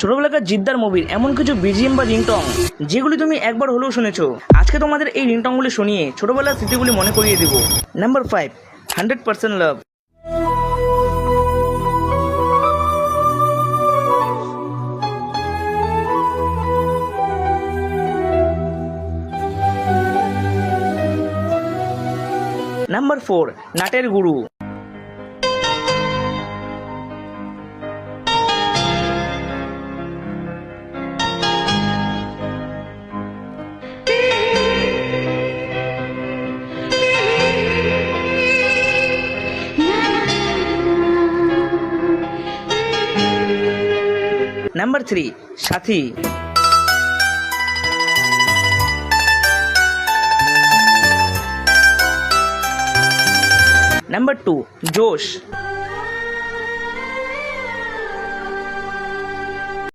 ছোটবেলাকার জিদ্দার মুভির এমন কিছু বিজিএম বা রিংটং যেগুলি তুমি একবার হলেও শুনেছো। আজকে তোমাদের এই রিংটংগুলি শুনিয়ে ছোটবেলার স্মৃতিগুলি মনে করিয়ে দেবো। নাম্বার 5, 100% লাভ। নাম্বার 4, নাটের গুরু। নাম্বার 3, সাথী। নাম্বার 2, জোশ।